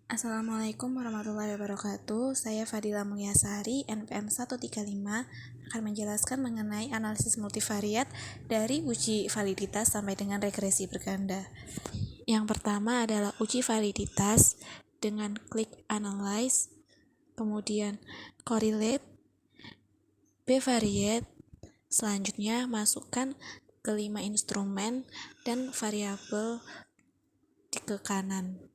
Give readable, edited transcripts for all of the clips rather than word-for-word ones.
Assalamualaikum warahmatullahi wabarakatuh. Saya Fadila Mulyasari, NPM 135, akan menjelaskan mengenai analisis multivariat dari uji validitas sampai dengan regresi berganda. Yang pertama adalah uji validitas dengan klik analyze, kemudian correlate, bivariate, selanjutnya masukkan kelima instrumen dan variabel ke kanan.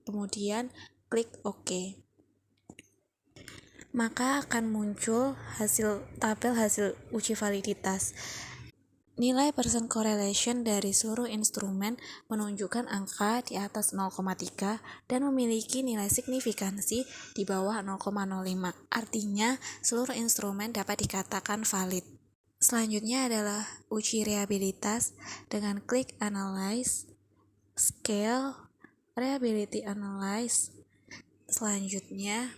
Kemudian klik OK. Maka akan muncul tabel hasil uji validitas. Nilai percent correlation dari seluruh instrumen menunjukkan angka di atas 0,3 dan memiliki nilai signifikansi di bawah 0,05. Artinya, seluruh instrumen dapat dikatakan valid. Selanjutnya adalah uji reliabilitas dengan klik analyze, scale, reliability analyze. Selanjutnya,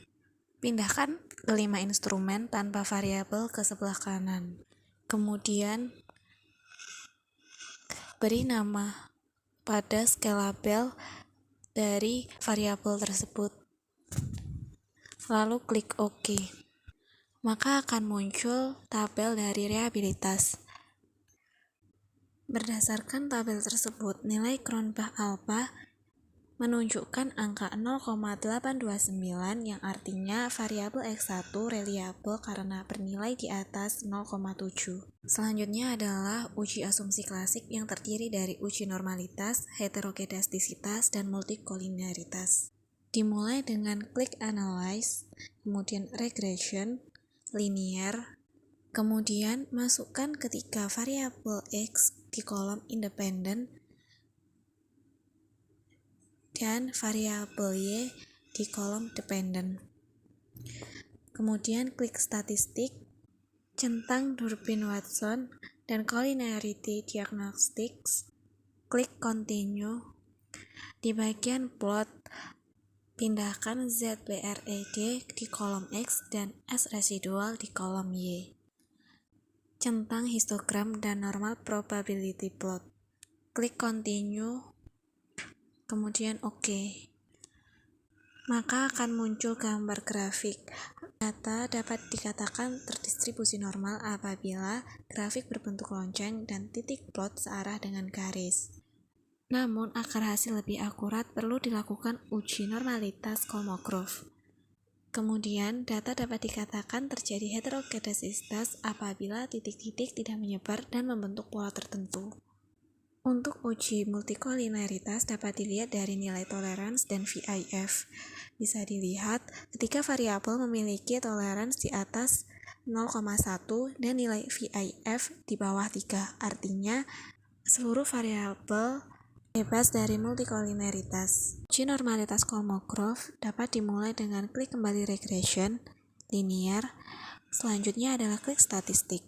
pindahkan kelima instrumen tanpa variabel ke sebelah kanan. Kemudian, beri nama pada scalable dari variabel tersebut. Lalu klik OK. Maka akan muncul tabel dari reliabilitas. Berdasarkan tabel tersebut, nilai Cronbach alpha menunjukkan angka 0,829 yang artinya variabel X1 reliable karena bernilai di atas 0,7. Selanjutnya adalah uji asumsi klasik yang terdiri dari uji normalitas, heterokedastisitas, dan multikolinaritas. Dimulai dengan klik analyze, kemudian regression, linear, kemudian masukkan ketiga variabel X di kolom independen dan variabel Y di kolom dependen. Kemudian klik statistik, centang Durbin-Watson, dan collinearity diagnostics. Klik continue. Di bagian plot, pindahkan ZBRED di kolom X dan S residual di kolom Y. Centang histogram dan normal probability plot. Klik continue. Kemudian OK. Maka akan muncul gambar grafik. Data dapat dikatakan terdistribusi normal apabila grafik berbentuk lonceng dan titik plot searah dengan garis. Namun, agar hasil lebih akurat perlu dilakukan uji normalitas Kolmogorov. Kemudian, data dapat dikatakan terjadi heterokedastisitas apabila titik-titik tidak menyebar dan membentuk pola tertentu. Untuk uji multikolinaritas dapat dilihat dari nilai tolerans dan VIF. Bisa dilihat ketika variabel memiliki tolerans di atas 0,1 dan nilai VIF di bawah 3. Artinya, seluruh variabel bebas dari multikolinaritas. Uji normalitas Kolmogorov dapat dimulai dengan klik kembali regression, linear. Selanjutnya adalah klik statistik.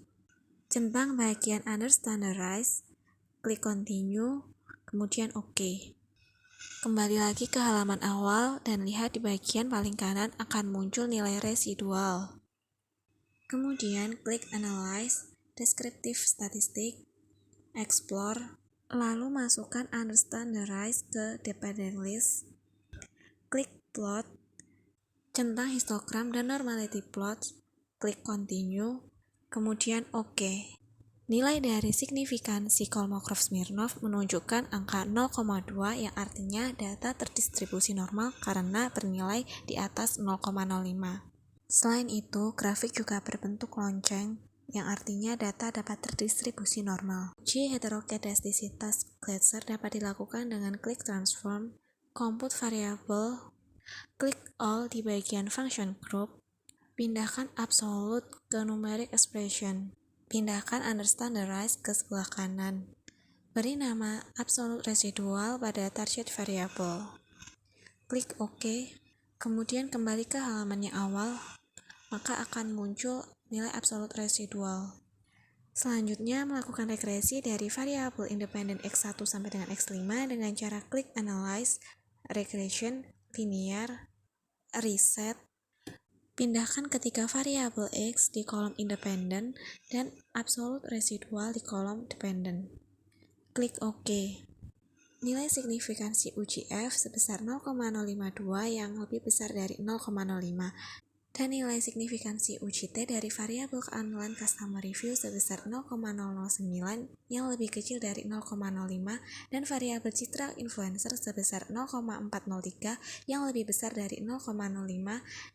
Centang bagian under standardized, klik continue, kemudian OK. Kembali lagi ke halaman awal dan lihat di bagian paling kanan akan muncul nilai residual. Kemudian klik analyze, descriptive statistik, explore, lalu masukkan under standardized ke dependent list. Klik plot, centang histogram dan normality plot, klik continue, kemudian OK. Nilai dari signifikansi Kolmogorov-Smirnov menunjukkan angka 0,2 yang artinya data terdistribusi normal karena bernilai di atas 0,05. Selain itu, grafik juga berbentuk lonceng yang artinya data dapat terdistribusi normal. Uji heterokedastisitas Glatzer dapat dilakukan dengan klik transform, compute variable, klik all di bagian function group, pindahkan absolute ke numeric expression. Pindahkan under standardized ke sebelah kanan. Beri nama absolute residual pada target variable. Klik OK. Kemudian kembali ke halaman yang awal, maka akan muncul nilai absolute residual. Selanjutnya melakukan regresi dari variabel independen X1 sampai dengan X5 dengan cara klik analyze, regression, linear, reset. Pindahkan ketiga variabel X di kolom independen dan absolute residual di kolom dependen. Klik OK. nilai signifikansi uji F sebesar 0,052 yang lebih besar dari 0,05 dan nilai signifikansi uji T dari variabel online customer review sebesar 0,009 yang lebih kecil dari 0,05 dan variabel citra influencer sebesar 0,403 yang lebih besar dari 0,05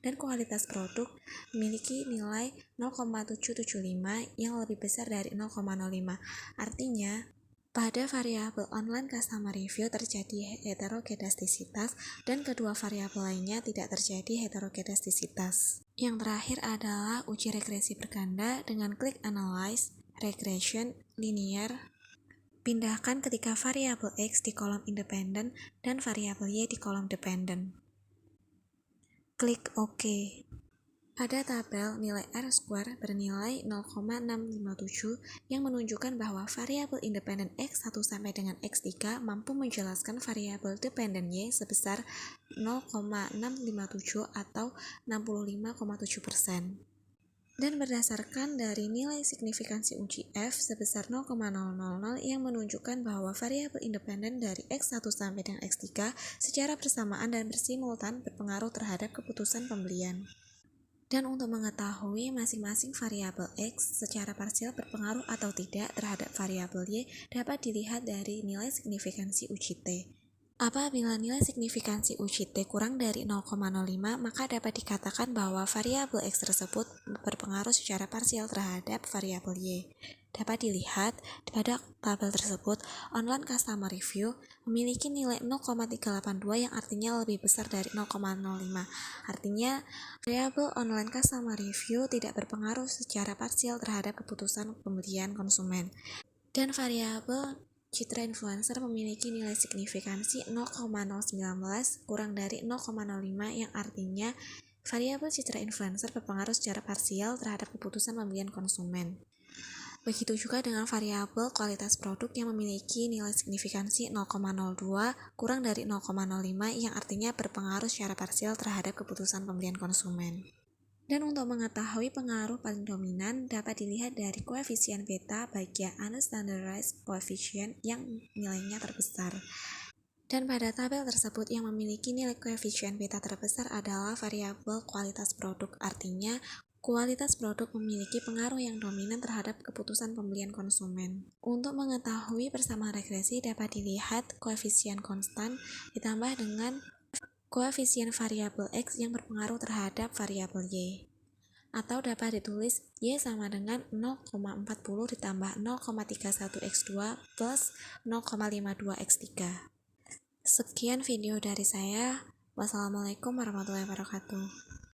dan kualitas produk memiliki nilai 0,775 yang lebih besar dari 0,05. Artinya, pada variabel online customer review terjadi heterokedastisitas dan kedua variabel lainnya tidak terjadi heterokedastisitas. Yang terakhir adalah uji regresi berganda dengan klik analyze, regression, linear. Pindahkan ketika variabel X di kolom independen dan variabel Y di kolom dependen. Klik OK. Pada tabel, nilai R-square bernilai 0,657 yang menunjukkan bahwa variabel independen X1 sampai dengan X3 mampu menjelaskan variabel dependen Y sebesar 0,657 atau 65,7%. Dan berdasarkan dari nilai signifikansi uji F sebesar 0,000 yang menunjukkan bahwa variabel independen dari X1 sampai dengan X3 secara bersamaan dan bersimultan berpengaruh terhadap keputusan pembelian. Dan untuk mengetahui masing-masing variabel X secara parsial berpengaruh atau tidak terhadap variabel Y dapat dilihat dari nilai signifikansi uji T. Apabila nilai signifikansi uji T kurang dari 0,05, maka dapat dikatakan bahwa variabel X tersebut berpengaruh secara parsial terhadap variabel Y. Dapat dilihat pada tabel tersebut, online customer review memiliki nilai 0,382 yang artinya lebih besar dari 0,05. Artinya, variabel online customer review tidak berpengaruh secara parsial terhadap keputusan pembelian konsumen. Dan variabel citra influencer memiliki nilai signifikansi 0,019 kurang dari 0,05 yang artinya variabel citra influencer berpengaruh secara parsial terhadap keputusan pembelian konsumen. Begitu juga dengan variabel kualitas produk yang memiliki nilai signifikansi 0,02 kurang dari 0,05 yang artinya berpengaruh secara parsial terhadap keputusan pembelian konsumen. Dan untuk mengetahui pengaruh paling dominan dapat dilihat dari koefisien beta bagian unstandardized coefficient yang nilainya terbesar. Dan pada tabel tersebut yang memiliki nilai koefisien beta terbesar adalah variabel kualitas produk, artinya kualitas produk memiliki pengaruh yang dominan terhadap keputusan pembelian konsumen. Untuk mengetahui persamaan regresi dapat dilihat koefisien konstan ditambah dengan koefisien variabel X yang berpengaruh terhadap variabel Y. Atau dapat ditulis Y sama dengan 0,40 ditambah 0,31X2 plus 0,52X3. Sekian video dari saya. Wassalamualaikum warahmatullahi wabarakatuh.